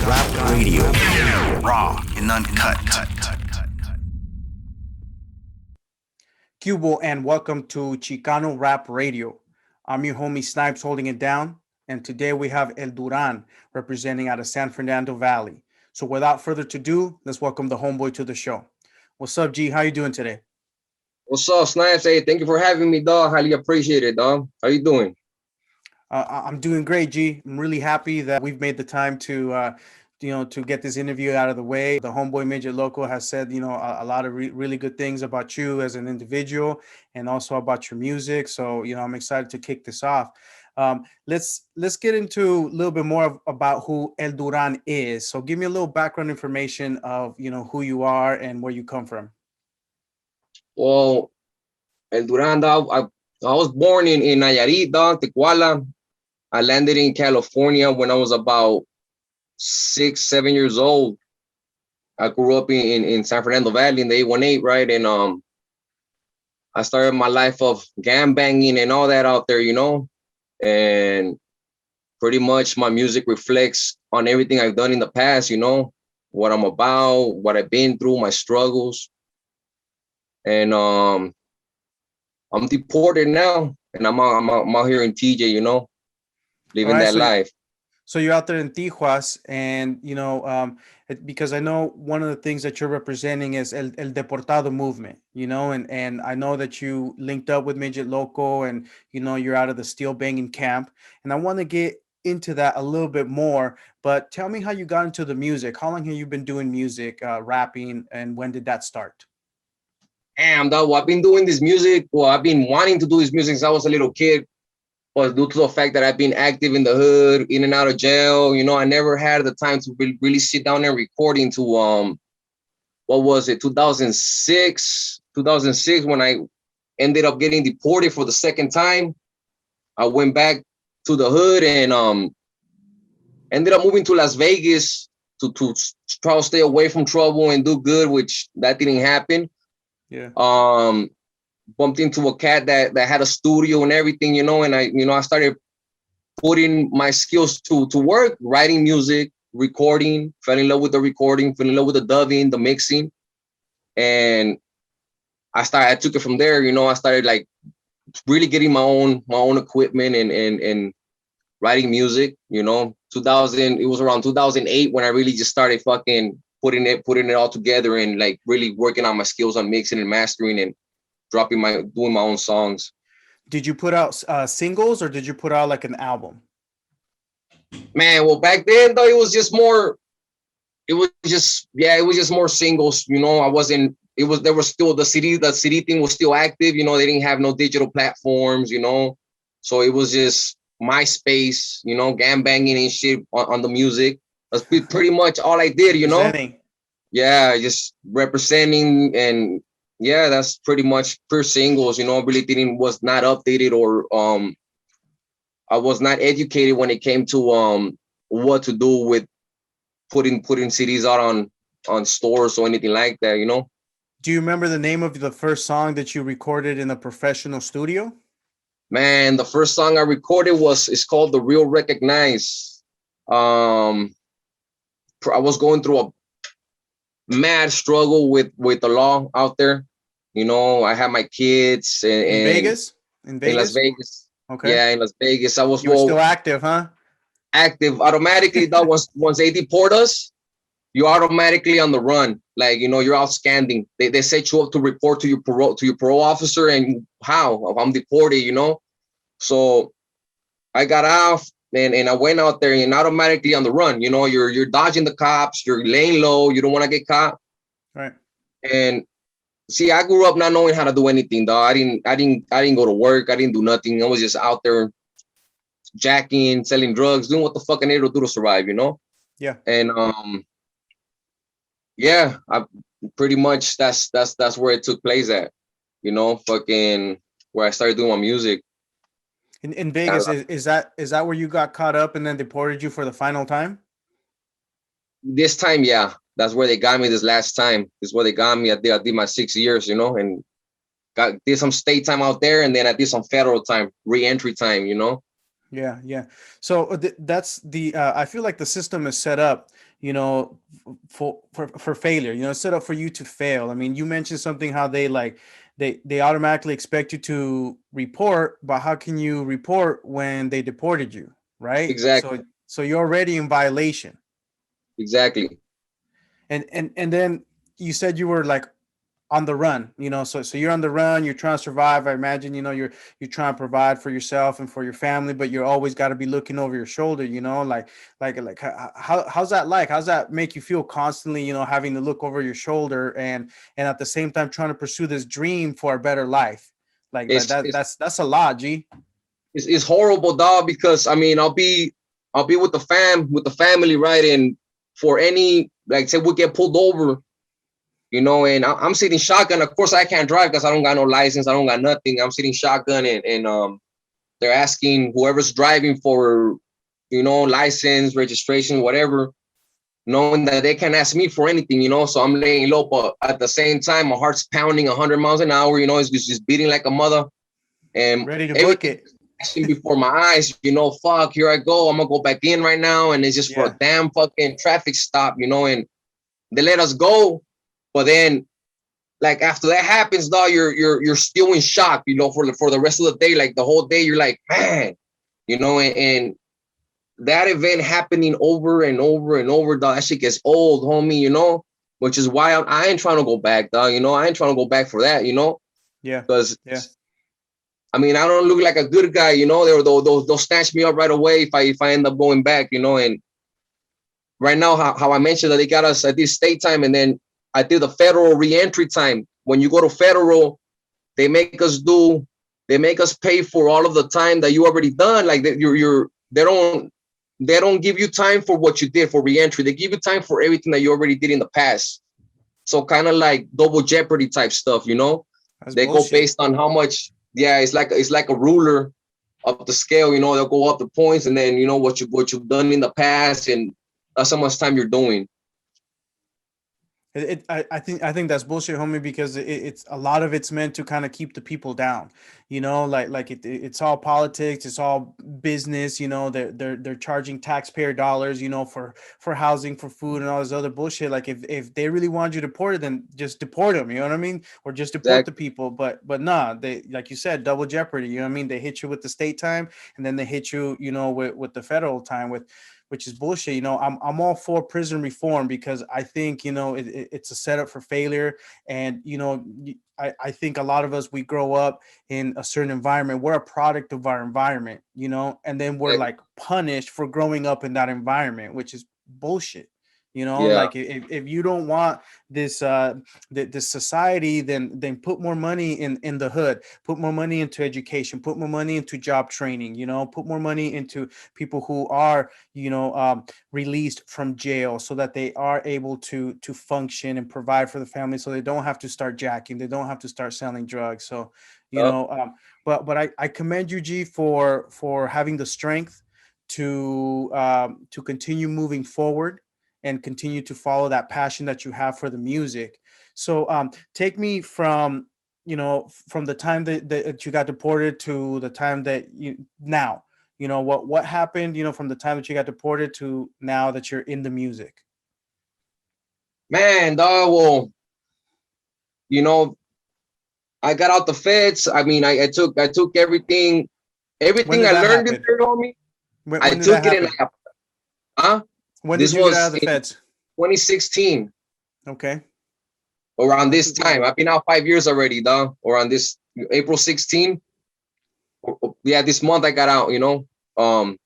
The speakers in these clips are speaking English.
Rap Radio. Raw and uncut. Cubo, and welcome to Chicano Rap Radio. I'm your homie Snipes holding it down, and today we have El Duran representing out of San Fernando Valley. So without further ado, let's welcome the homeboy to the show. What's up, G? How you doing today? What's up, Snipes? Hey, thank you for having me, dog. Highly appreciate it, dog. How you doing? I'm doing great, G. I'm really happy that we've made the time to get this interview out of the way. The homeboy Midget Loco has said, a lot of really good things about you as an individual and also about your music. So, I'm excited to kick this off. Let's get into a little bit more about who El Duran is. So give me a little background information of, who you are and where you come from. Well, El Duran, dog, I was born in Nayarit, dog, Tijuana. I landed in California when I was about 6-7 years old. I grew up in San Fernando Valley in the 818, right? And I started my life of gang banging and all that out there, and pretty much my music reflects on everything I've done in the past, what I'm about, what I've been through, my struggles. And I'm deported now, and I'm out here in TJ, living All right, that life. So you're out there in Tijuas, and because I know one of the things that you're representing is El Deportado Movement, and I know that you linked up with Midget Loco, and you're out of the steel banging camp, and I want to get into that a little bit more. But tell me how you got into the music. How long have you been doing music, rapping, and when did that start? Damn, dog, I've been doing this music. Well, I've been wanting to do this music since I was a little kid. But due to the fact that I've been active in the hood, in and out of jail, I never had the time to really sit down and record into what was it, 2006 when I ended up getting deported for the second time. I went back to the hood and ended up moving to Las Vegas to try to stay away from trouble and do good, which that didn't happen. Yeah. Bumped into a cat that had a studio and everything, and I started putting my skills to work, writing music, recording, fell in love with the recording, fell in love with the dubbing, the mixing. And I took it from there, I started like really getting my own equipment and writing music, 2000, it was around 2008 when I really just started fucking putting it all together and like really working on my skills on mixing and mastering and doing my own songs. Did you put out singles, or did you put out like an album? Man, well, back then though, it was just more singles. There was still the CD thing was still active. They didn't have no digital platforms. So it was just MySpace. Gang banging and shit on the music. That's pretty much all I did. Yeah, just representing and. Yeah, that's pretty much pure singles, really was not updated or I was not educated when it came to what to do with putting CDs out on stores or anything like that, Do you remember the name of the first song that you recorded in a professional studio? Man, the first song I recorded it's called The Real Recognize. I was going through a mad struggle with the law out there. I had my kids in Vegas? In Las Vegas. Okay. Yeah, in Las Vegas. I was still active, huh? Active automatically. That once they deport us, you're automatically on the run. Like, you're out scanning. They set you up to report to your parole officer, and how I'm deported, So I got off. And I went out there and automatically on the run. You're dodging the cops. You're laying low. You don't want to get caught. Right. And see, I grew up not knowing how to do anything, dog. I didn't go to work. I didn't do nothing. I was just out there jacking, selling drugs, doing what the fuck I needed to do to survive. Yeah. And yeah, I pretty much that's where it took place at. Fucking where I started doing my music. In Vegas, is that where you got caught up and then deported you for the final time? This time, yeah, that's where they got me. This last time, this is where they got me. I did my 6 years, and did some state time out there, and then I did some federal time, re-entry time. Yeah, yeah. So that's the I feel like the system is set up, you know, for failure. You know, it's set up for you to fail. I mean, you mentioned something how they like they automatically expect you to report, but how can you report when they deported you, right? Exactly, So you're already in violation. exactly. And then you said you were like on the run, you know, so you're on the run, you're trying to survive. I imagine, you know, you're trying to provide for yourself and for your family, but you're always got to be looking over your shoulder, you know, like how's that like? How's that make you feel constantly, you know, having to look over your shoulder and at the same time trying to pursue this dream for a better life? Like It's that it's that's a lot, G. it's horrible, dog. Because I mean, I'll be with the family, right? And for any, like, say we get pulled over, you know, and I'm sitting shotgun. Of course, I can't drive because I don't got no license. I don't got nothing. I'm sitting shotgun, and they're asking whoever's driving for, you know, license, registration, whatever, knowing that they can't ask me for anything, you know. So I'm laying low, but at the same time, my heart's pounding 100 miles an hour. You know, it's just beating like a mother, and Ready to book everything it. flashing before my eyes. You know, fuck, here I go. I'm gonna go back in right now, and it's just for Yeah. a damn fucking traffic stop, you know. And they let us go, but then, like, after that happens, dog, you're still in shock, you know, for the rest of the day. Like the whole day, you're like, man, you know, and that event happening over and over and over, dog, that shit gets old, homie, you know, which is why I ain't trying to go back, dog, you know, I ain't trying to go back for that, you know, Yeah. because Yeah. I mean, I don't look like a good guy, you know. They'll snatch me up right away if I end up going back, you know. And right now, how I mentioned that they got us at this state time, and then I did the federal reentry time. When you go to federal, they make us do, they make us pay for all of the time that you already done. Like that, they don't give you time for what you did for reentry. They give you time for everything that you already did in the past. So kind of like double jeopardy type stuff, you know. That's They go bullshit. based on how much. Yeah, it's like a ruler of the scale. You know, they'll go up the points, and then you know what you've done in the past, and that's how much time you're doing. I think that's bullshit, homie, because it's a lot of it's meant to kind of keep the people down, you know, like it's all politics, it's all business, you know, they're charging taxpayer dollars, you know, for housing, for food, and all this other bullshit. Like if they really want you deported, then just deport them, you know what I mean, or just deport the Exactly. people. But nah, they, like you said, double jeopardy, you know what I mean. They hit you with the state time, and then they hit you, you know, with the federal time, with which is bullshit. You know, I'm all for prison reform because I think, you know, it's a setup for failure. And, you know, I think a lot of us, we grow up in a certain environment. We're a product of our environment, you know, and then we're Exactly. like punished for growing up in that environment, which is bullshit. You know, Yeah. like if you don't want this this society, then put more money in the hood, put more money into education, put more money into job training, you know, put more money into people who are, you know, released from jail, so that they are able to function and provide for the family, so they don't have to start jacking, they don't have to start selling drugs. So, you Yup. know, but I commend you, G, for having the strength to continue moving forward and continue to follow that passion that you have for the music. So take me from, you know, from the time that you got deported to the time that you now, you know, what happened, you know, from the time that you got deported to now that you're in the music. Man, dog. Well, you know, I got out the feds. I mean, I took everything, When everything did I that learned in happen? there, homie. I When did that took it in. happen? Huh? When did This you get out was of the in feds? 2016, Okay. around Not this too bad. time. I've been out 5 years already, dog. Around this April 16. Yeah, this month I got out. You know,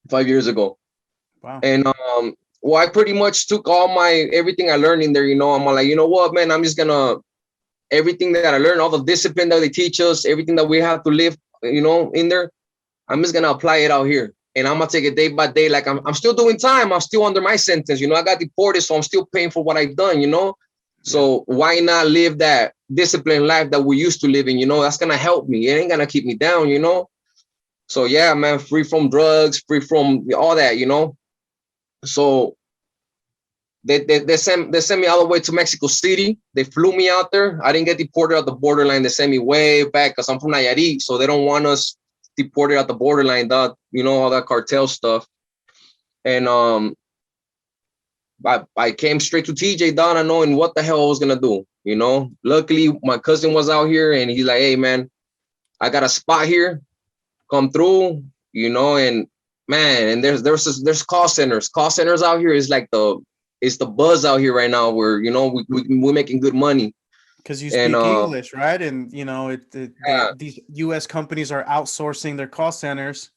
5 years ago. Wow. And well, I pretty much took all my everything I learned in there. You know, I'm like, you know what, man, I'm just gonna everything that I learned, all the discipline that they teach us, everything that we have to live, you know, in there. I'm just gonna apply it out here, and I'm gonna take it day by day. Like I'm still doing time. I'm still under my sentence. You know, I got deported, so I'm still paying for what I've done. You know, Yeah. so why not live that disciplined life that we used to live in? You know, that's gonna help me. It ain't gonna keep me down. You know, so yeah, man, free from drugs, free from all that. You know, so they sent me all the way to Mexico City. They flew me out there. I didn't get deported at the borderline. They sent me way back because I'm from Nayarit, so they don't want us deported at the borderline, dog. You know, all that cartel stuff. And I came straight to TJ, dog, not knowing what the hell I was gonna do. You know, luckily my cousin was out here, and he's like, "Hey, man, I got a spot here. Come through." You know, and man, and there's call centers. Call centers out here is like it's the buzz out here right now. Where you know we're making good money. Because you speak English, right? And you know, Yeah. these U.S. companies are outsourcing their call centers.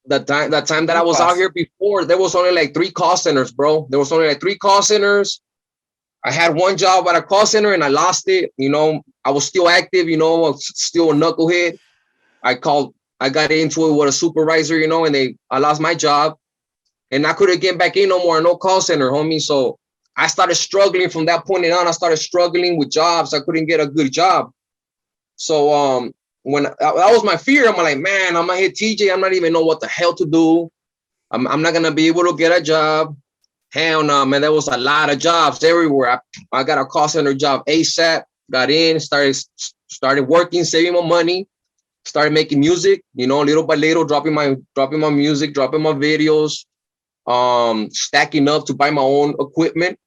The time that I was out here before, there was only like 3 call centers, bro. There was only like 3 call centers. I had one job at a call center and I lost it. You know, I was still active, you know, I was still a knucklehead. I got into it with a supervisor, you know, and I lost my job and I couldn't get back in no more, no call center, homie. So I started struggling from that point on. I started struggling with jobs. I couldn't get a good job. So when that was my fear, I'm like, man, I'm gonna hit TJ. I'm not even know what the hell to do. I'm not gonna be able to get a job. Hell no, man. There was a lot of jobs everywhere. I got a call center job ASAP. Got in, started working, saving my money, started making music. You know, little by little, dropping my music, dropping my videos, stacking up to buy my own equipment.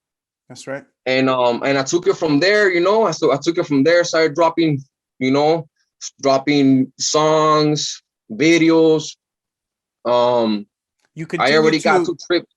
That's right. And I took it from there. You know, I took it from there. Started dropping, you know, dropping songs, videos. I already got 2 trips.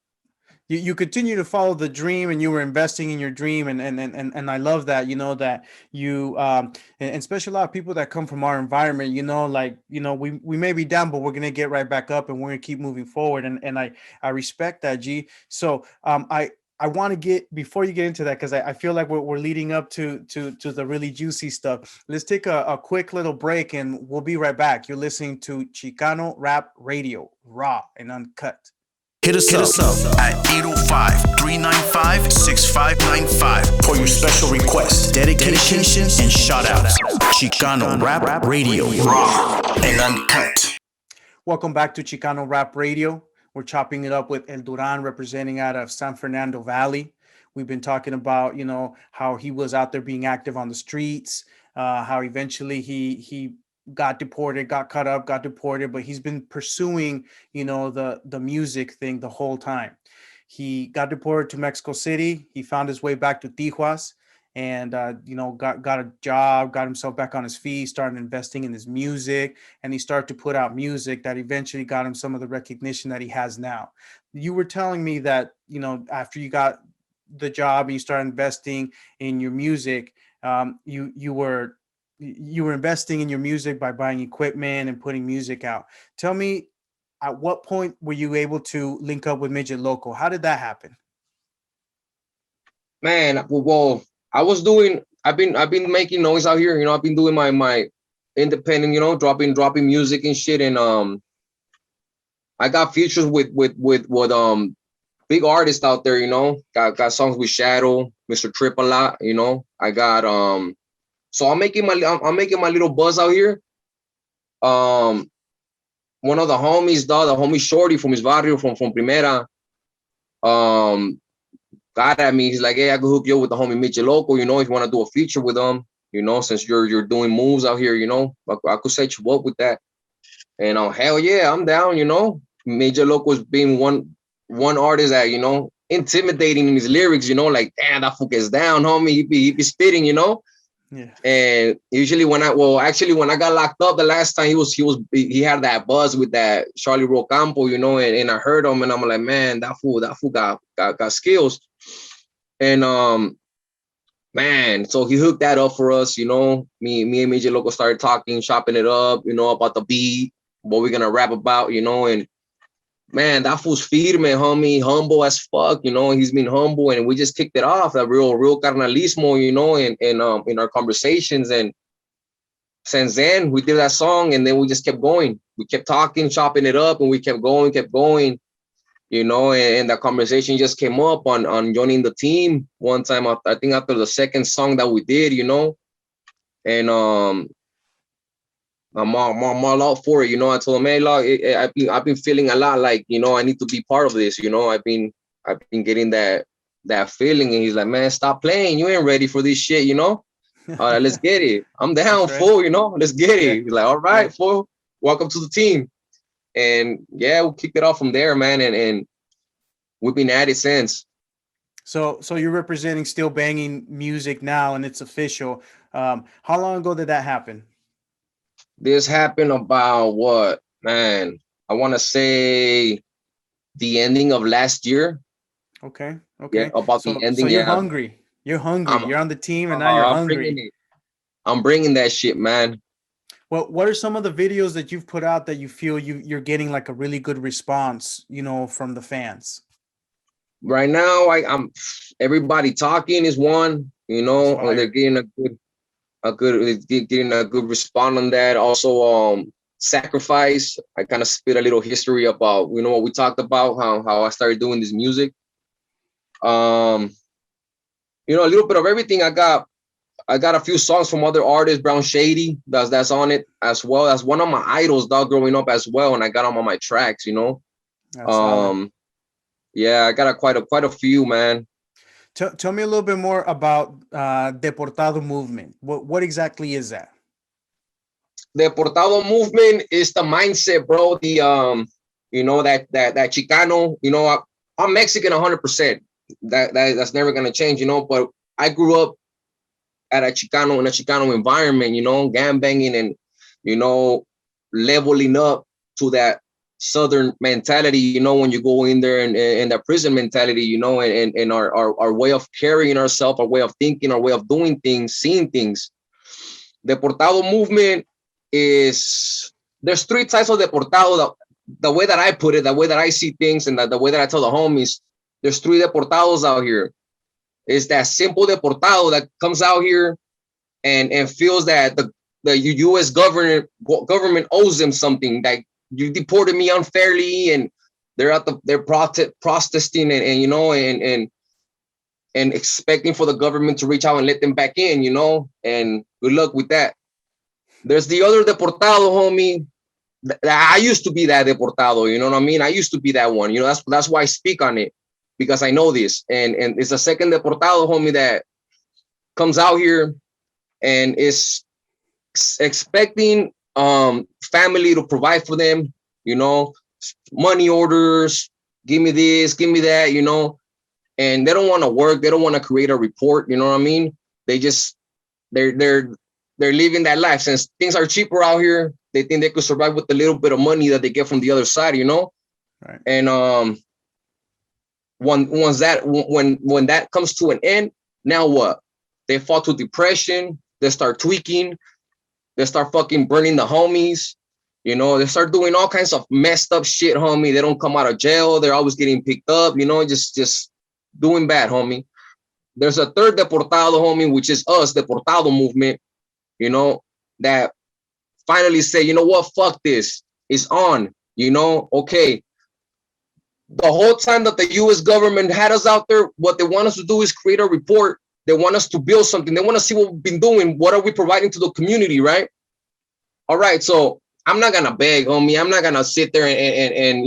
You continue to follow the dream, and you were investing in your dream, and I love that, you know, that you and especially a lot of people that come from our environment, you know, like, you know, we may be down, but we're gonna get right back up and we're gonna keep moving forward, and I respect that, G. So I want to get, before you get into that, because I feel like we're leading up to the really juicy stuff. Let's take a quick little break and we'll be right back. You're listening to Chicano Rap Radio, raw and uncut. Hit us up at 805-395-6595 for your special requests, dedications, and shout-outs. Chicano Rap Radio, raw and uncut. Welcome back to Chicano Rap Radio. We're chopping it up with El Duran, representing out of San Fernando Valley. We've been talking about, you know, how he was out there being active on the streets, how eventually he got deported, got cut up, got deported, but he's been pursuing, you know, the music thing the whole time. He got deported to Mexico City. He found his way back to Tijuana and, you know, got a job, got himself back on his feet, started investing in his music, and he started to put out music that eventually got him some of the recognition that he has now. You were telling me that, you know, after you got the job and you started investing in your music, you were investing in your music by buying equipment and putting music out. Tell me, at what point were you able to link up with Midget Loco? How did that happen? Man, well, I've been making noise out here. You know, I've been doing my independent, you know, dropping music and shit. And I got features with big artists out there, you know. Got songs with Shadow, Mr. Trip a lot, you know. I got so I'm making my little buzz out here. One of the homies, the homie Shorty from his barrio, from Primera, got at me. He's like, hey, I could hook you up with the homie Midget Loco, you know, if you want to do a feature with him, you know, since you're doing moves out here, you know, I could set you up with that. And hell yeah, I'm down, you know. Midget Loco is being one artist that, you know, intimidating in his lyrics, you know, like, damn, that fool gets down, homie. He be spitting, you know. Yeah. And usually when I got locked up the last time, he had that buzz with that Charlie Rocampo, you know, and I heard him and I'm like, man, that fool got skills. And man, so he hooked that up for us, you know. Me and Midget Loco started talking, chopping it up, you know, about the beat, what we're gonna rap about, you know. And man, that fool's firme, homie, humble as fuck, you know. He's been humble, and we just kicked it off, that real carnalismo, you know, in our conversations. And since then, we did that song, and then we just kept going. We kept talking, chopping it up, and we kept going, you know. And that conversation just came up on joining the team one time. I think after the second song that we did, you know. And I'm all out for it, you know. I told him, hey, look, I've been feeling a lot like, you know, I need to be part of this, you know. I've been getting that feeling, and he's like, man, stop playing, you ain't ready for this shit, you know. Let's get it. I'm down, right. Fool, you know, let's get it. He's like, all right, fool. welcome to the team. And yeah, we kicked it off from there, man. And we've been at it since. So you're representing Still Banging Music now, and it's official. How long ago did that happen? This happened about what, man? I want to say the ending of last year. Okay, Yeah, okay. about the So ending. you're Yeah, hungry. You're hungry. I'm You're on the team, and now you're I'm bringing hungry. it. I'm bringing that shit, man. What are some of the videos that you've put out that you feel you're getting like a really good response, from the fans? Right now, I'm everybody talking is one. That's They're fire. getting getting a good response on that. Also, sacrifice. I kind of spit a little history about what we talked about, how I started doing this music. Um, a little bit of everything. I got a few songs from other artists, Brown Shady, that's on it as well. That's one of my idols, dog, growing up as well, and I got them on my tracks. That's solid. Um, yeah, I got quite a few, man. Tell me a little bit more about Deportado Movement. What exactly is that? The Deportado movement is the mindset, bro. That Chicano. I'm Mexican 100%. That's never gonna change, But I grew up at a Chicano in a Chicano environment, gang banging and leveling up to that Southern mentality, when you go in there and that prison mentality, and our way of carrying ourselves, our way of thinking, our way of doing things, seeing things. Deportado movement is there's three types of deportado. The way that I put it, the way that I see things, and the way that I tell the homies, there's three deportados out here. It's that simple deportado that comes out here and feels that the U.S. government owes them something. That you deported me unfairly, and they're protesting and expecting for the government to reach out and let them back in, and good luck with that. There's the other deportado, homie. I used to be that deportado, you know what I mean? I used to be that one, that's why I speak on it, because I know this. And it's a second deportado, homie, that comes out here and is expecting family to provide for them, money orders, give me this, give me that, and they don't want to work, they don't want to create a report, you know what I mean? They just they're living that life. Since things are cheaper out here, they think they could survive with the little bit of money that they get from the other side, Right. And when that comes to an end, now what? They fall to depression, they start tweaking, they start fucking burning the homies, they start doing all kinds of messed up shit, homie. They don't come out of jail, they're always getting picked up, just doing bad, homie. There's a third deportado, homie, which is us, Deportado Movement, that finally say, you know what, fuck this, it's on, okay. The whole time that the U.S. government had us out there, what they want us to do is create a report. They want us to build something. They want to see what we've been doing. What are we providing to the community, right? All right, so I'm not gonna beg, homie. I'm not gonna sit there and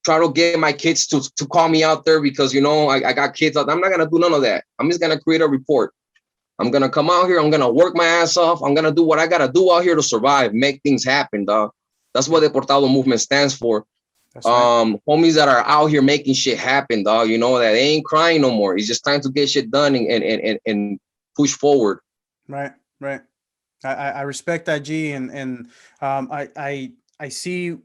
try to get my kids to call me out there because I got kids out there. I'm not gonna do none of that. I'm just gonna create a report. I'm gonna come out here. I'm gonna work my ass off. I'm gonna do what I gotta do out here to survive, make things happen, dog. That's what the Deportado Movement stands for. That's right. Homies that are out here making shit happen, dog. That they ain't crying no more. It's just time to get shit done and push forward. Right. Right. I respect that, G, and I see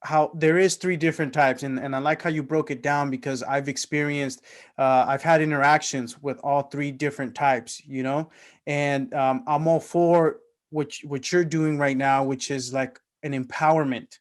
how there is three different types, and I like how you broke it down because I've had interactions with all three different types, and I'm all for what you're doing right now, which is like an empowerment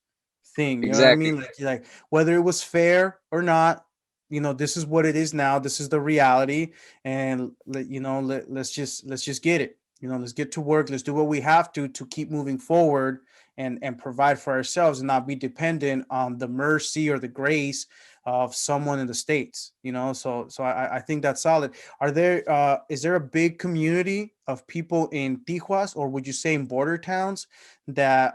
thing. You know what I Exactly. mean? Like whether it was fair or not, this is what it is now. This is the reality, and let's just get it. Let's get to work. Let's do what we have to keep moving forward and provide for ourselves and not be dependent on the mercy or the grace of someone in the States. So I think that's solid. Is there a big community of people in Tijuas, or would you say in border towns that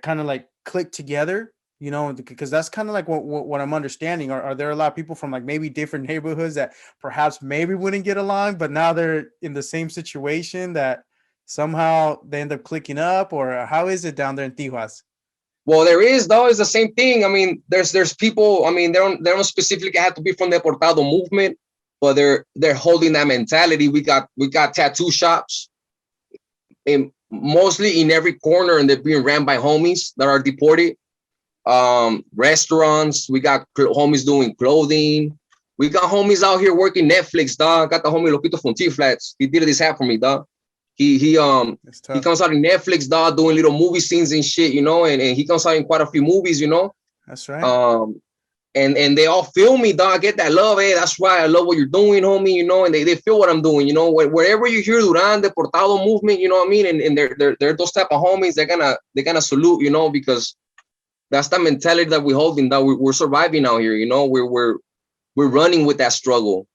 kind of like click together, because that's kind of like what I'm understanding. Are there a lot of people from like maybe different neighborhoods that perhaps maybe wouldn't get along, but now they're in the same situation that somehow they end up clicking up, or how is it down there in Tijuas? Well, there is though. It's the same thing. I mean, there's people. I mean, they don't specifically have to be from the Deportado movement, but they're holding that mentality. We got tattoo shops, in mostly in every corner, and they're being ran by homies that are deported. Restaurants. We got homies doing clothing. We got homies out here working Netflix, dog. Got the homie Loquito from T Flats. He did this hat for me, dog. He comes out in Netflix, dog, doing little movie scenes and shit, and he comes out in quite a few movies, That's right. And they all feel me, dog. I get that love, that's why I love what you're doing, homie, and they feel what I'm doing, wherever you hear Duran, Deportado Movement, you know what I mean, and they're those type of homies. They're gonna salute, because that's the mentality that we're holding, that we're surviving out here, we're running with that struggle,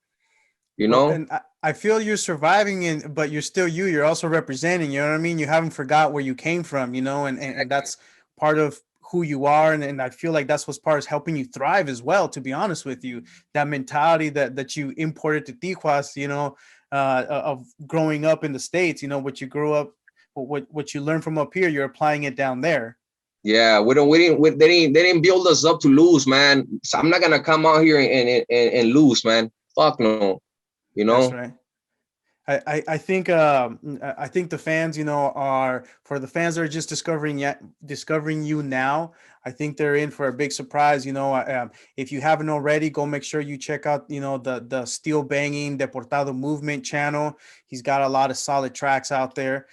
Well, and I feel you're surviving, but you're still you. You're also representing. You know what I mean? You haven't forgot where you came from. And that's part of who you are. And I feel like that's what's part of helping you thrive as well. To be honest with you, that mentality that you imported to Tijuas, of growing up in the States. What you grew up, what you learned from up here, you're applying it down there. Yeah, they didn't build us up to lose, man. So I'm not gonna come out here and lose, man. Fuck no, That's right. I think the fans, are, for the fans that are just discovering you now. I think they're in for a big surprise. If you haven't already, go make sure you check out the Steel Banging Deportado Movement channel. He's got a lot of solid tracks out there.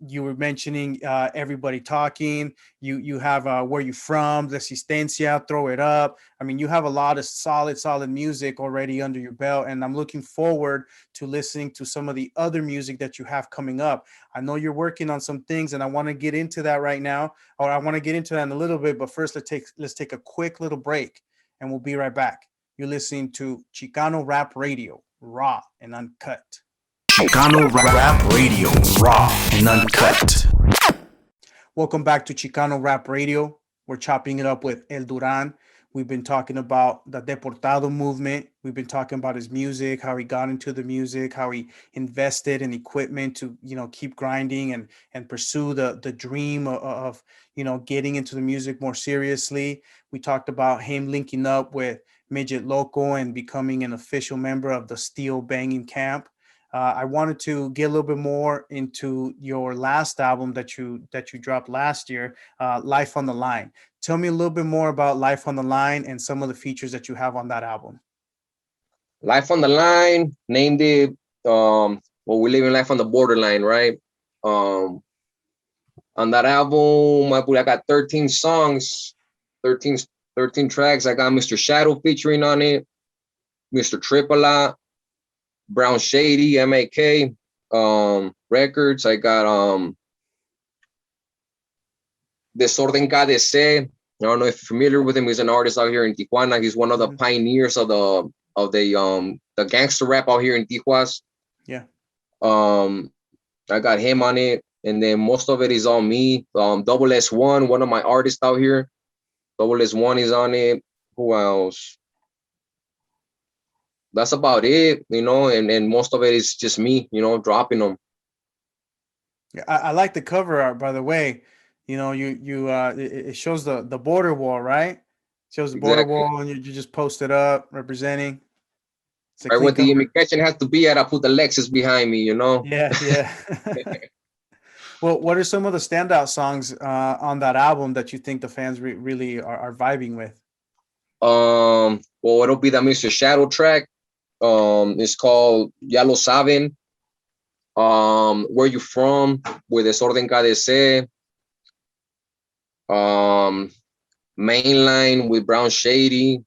You were mentioning Everybody Talking. You have Where You From, Resistencia, Throw It Up. I mean, you have a lot of solid music already under your belt, and I'm looking forward to listening to some of the other music that you have coming up. I know you're working on some things, and I want to get into that right now, or I want to get into that in a little bit. But first, let's take a quick little break, and we'll be right back. You're listening to Chicano Rap Radio, raw and uncut. Chicano Rap Radio, raw and uncut. Welcome back to Chicano Rap Radio. We're chopping it up with El Duran. We've been talking about the Deportado movement. We've been talking about his music, how he got into the music, how he invested in equipment to, keep grinding and pursue the dream of getting into the music more seriously. We talked about him linking up with Midget Loco and becoming an official member of the Steel Banging Camp. I wanted to get a little bit more into your last album that you dropped last year, Life on the Line. Tell me a little bit more about Life on the Line and some of the features that you have on that album. Life on the Line, named it, we're living life on the borderline, right? On that album, I got 13 songs, 13 tracks. I got Mr. Shadow featuring on it, Mr. Tripola, Brown Shady, MAK records. I got Desorden KDC. I don't know if you're familiar with him. He's an artist out here in Tijuana. He's one of the pioneers of the gangster rap out here in Tijuana. Yeah. I got him on it, and then most of it is on me. Double S1, one of my artists out here. Double S1 is on it. Who else? That's about it, and most of it is just me, dropping them. Yeah, I like the cover art, by the way. It shows the border wall, right? It shows the border wall, and you just post it up, representing. Right where the immigration has to be at, I put the Lexus behind me, Yeah. Well, what are some of the standout songs on that album that you think the fans really are vibing with? Well, it'll be the Mr. Shadow track. It's called Ya Lo Saben. Where You From, with Desorden KDC. Mainline with Brown Shady.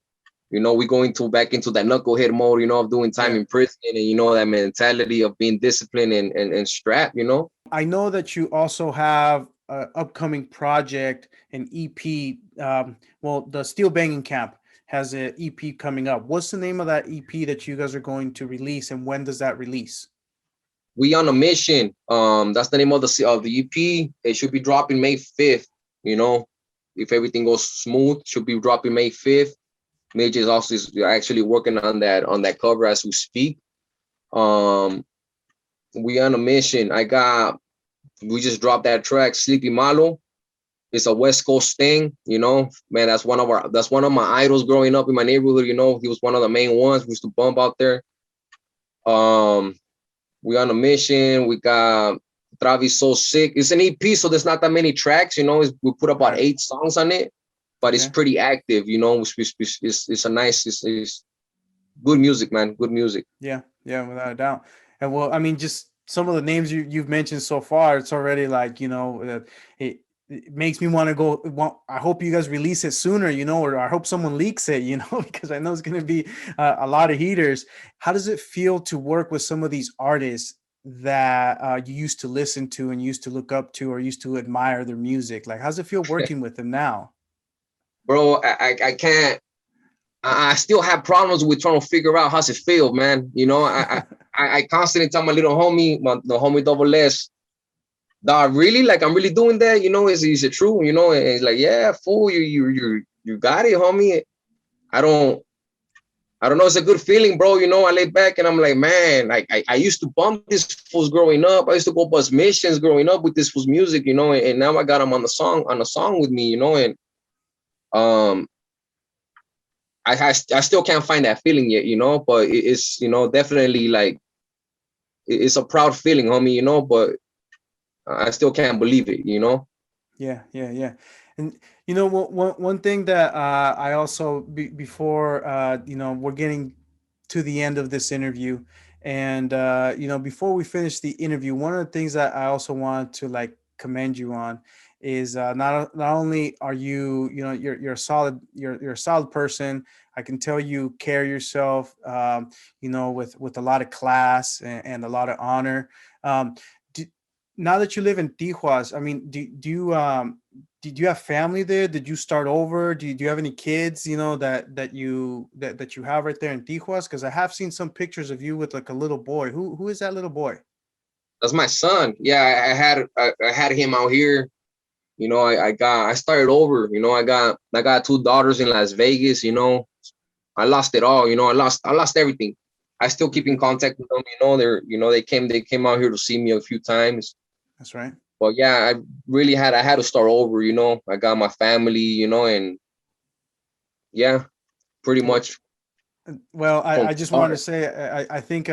We go back into that knucklehead mode, of doing time in prison, and that mentality of being disciplined and strapped, I know that you also have an upcoming project, an EP. The Steel Banging Camp has an EP coming up. What's the name of that EP that you guys are going to release, and when does that release? We on a mission. That's the name of the EP. It should be dropping May 5th. If everything goes smooth, should be dropping May 5th. Midget is also actually working on that cover as we speak. We on a mission. We just dropped that track, Sleepy Malo. It's a West Coast thing, you know. Man, that's one of my idols growing up in my neighborhood, you know. He was one of the main ones. We used to bump out there. We on a mission. We got Travis So Sick. It's an EP, so there's not that many tracks, you know. We put about 8 songs on it, but it's pretty active, you know. It's a nice, it's good music, man. Good music. Yeah, without a doubt. And well, I mean, just some of the names you've mentioned so far, it's already like, you know, it makes me want to go. I hope you guys release it sooner, you know, or I hope someone leaks it, you know, because I know it's going to be a lot of heaters. How does it feel to work with some of these artists that you used to listen to and used to look up to or used to admire their music? Like, how's it feel working with them now? Bro, I can't. I still have problems with trying to figure out how's it feel, man. You know, I constantly tell my little homie, the homie Double S, dog, really? Like, I'm really doing that? You know, is it true? You know, and he's like, yeah, fool, you got it, homie. I don't know. It's a good feeling, bro. You know, I lay back and I'm like, man, like I used to bump this fool's growing up. I used to go bus missions growing up with this fool's music, you know, and now I got him on a song with me, you know, and I still can't find that feeling yet, you know, but it's, you know, definitely like it's a proud feeling, homie, you know, but I still can't believe it, you know. Yeah. And you know, one thing that I also before you know, we're getting to the end of this interview, and you know, before we finish the interview, one of the things that I also want to like commend you on is not only are you, you know, you're a solid, you're a solid person. I can tell you carry yourself you know, with a lot of class and a lot of honor. um Now that you live in Tijuana, I mean, did you have family there? Did you start over? Do you have any kids, you know, that you have right there in Tijuana? Because I have seen some pictures of you with like a little boy. Who is that little boy? That's my son. Yeah, I had him out here. You know, I started over. You know, I got 2 daughters in Las Vegas. You know, I lost it all. You know, I lost everything. I still keep in contact with them. You know, they came out here to see me a few times. That's right. But yeah, I had to start over. You know, I got my family. You know, and yeah, pretty much. Well, From I just wanted to say I think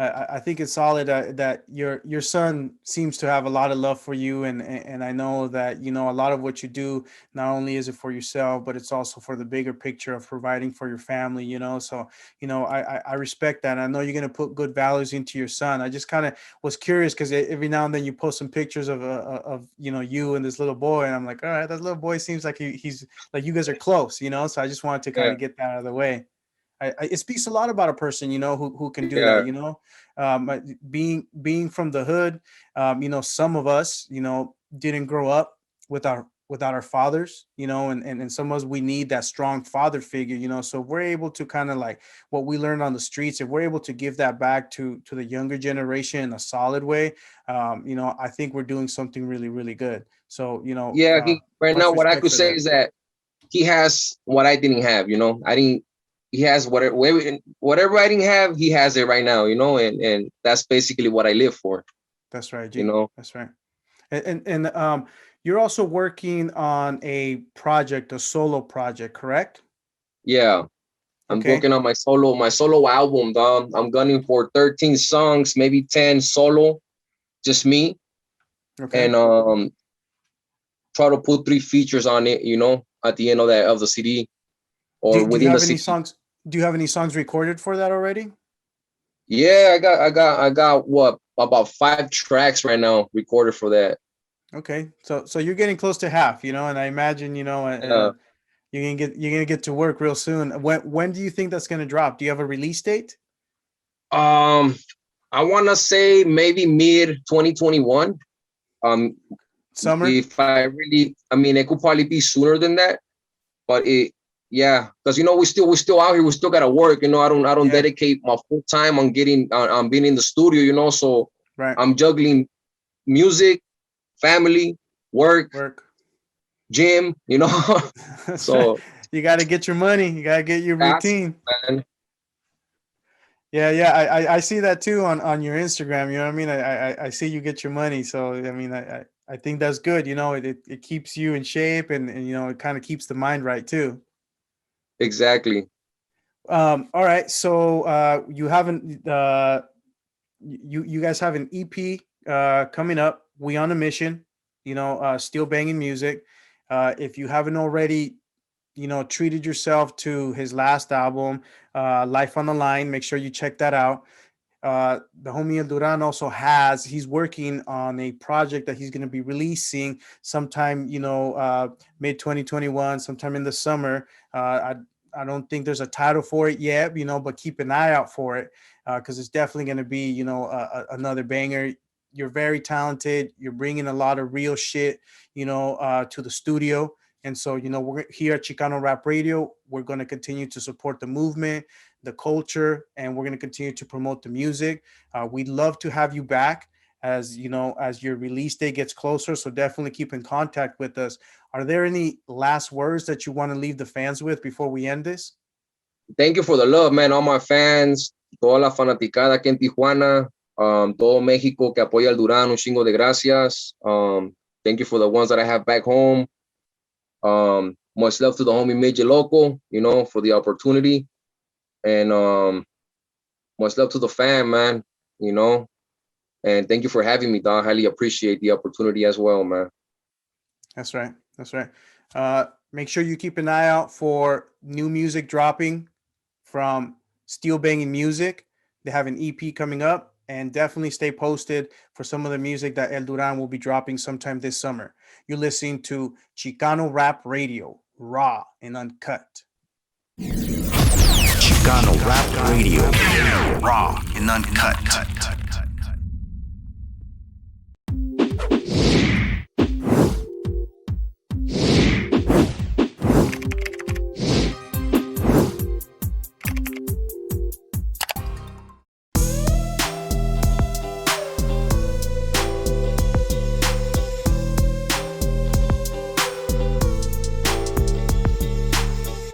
I think it's solid that your son seems to have a lot of love for you, and I know that, you know, a lot of what you do, not only is it for yourself, but it's also for the bigger picture of providing for your family, you know. So, you know, I respect that. I know you're gonna put good values into your son. I just kind of was curious because every now and then you post some pictures of, you know, you and this little boy, and I'm like, all right, that little boy seems like he's like, you guys are close, you know. So I just wanted to kind Yeah, of get that out of the way. It speaks a lot about a person, you know, who can do that, yeah, you know. Being from the hood, you know, some of us, you know, didn't grow up without our fathers, you know, and some of us, we need that strong father figure, you know. So if we're able to kind of like what we learned on the streets, if we're able to give that back to the younger generation in a solid way, you know, I think we're doing something really, really good. So, you know, yeah. Right now, much what I respect could for say that. is that he has what I didn't have. You know, I didn't. He has whatever I didn't have. He has it right now. You know, and that's basically what I live for. That's right, You G. know. That's right. And you're also working on a project, a solo project, correct? Yeah, I'm Okay. working on my solo album. I'm gunning for 13 songs, maybe 10 solo, just me, Okay. and try to put 3 features on it. You know, at the end of the CD or Do you within the have any CD. songs? Do you have any songs recorded for that already? Yeah, I got what about 5 tracks right now recorded for that. Okay. So you're getting close to half, you know, and I imagine, you know, Yeah. you're gonna get to work real soon. When do you think that's gonna drop? Do you have a release date? Um, I want to say maybe mid 2021. Um, Summer? if I really, I mean, it could probably be sooner than that, but yeah, because you know, we still out here, we still gotta work. You know, I don't Yeah. dedicate my full time on on being in the studio. You know, so Right. I'm juggling music, family, work, Work. gym. You know, That's right. so You got to get your money. You got to get your that's routine. man. Yeah. I see that too on your Instagram. You know what I mean? I see you get your money. So I mean, I think that's good. You know, it keeps you in shape, and you know, it kind of keeps the mind right too. Exactly. All right. So you haven't you guys have an EP coming up. We on a mission. You know, still banging music. If you haven't already, you know, treated yourself to his last album, Life on the Line, make sure you check that out. The homie El Duran also he's working on a project that he's going to be releasing sometime, you know, mid 2021, sometime in the summer. I don't think there's a title for it yet, you know, but keep an eye out for it because it's definitely going to be, you know, another banger. You're very talented. You're bringing a lot of real shit, you know, to the studio. And so, you know, we're here at Chicano Rap Radio. We're going to continue to support the movement, the culture, and we're going to continue to promote the music. We'd love to have you back as you know, as your release date gets closer. So definitely keep in contact with us. Are there any last words that you want to leave the fans with before we end this? Thank you for the love, man. All my fans, toda la fanaticada aquí en Tijuana, todo México que apoya al Duran, un chingo de gracias. Thank you for the ones that I have back home. Much love to the homie Midget Loco, you know, for the opportunity. And much love to the fam, man, you know. And thank you for having me, Don. Highly appreciate the opportunity as well, man. That's right. That's right. Make sure you keep an eye out for new music dropping from Steel Banging Music. They have an EP coming up, and definitely stay posted for some of the music that El Duran will be dropping sometime this summer. You're listening to Chicano Rap Radio, raw and uncut. Chicano Rap Radio, raw and uncut.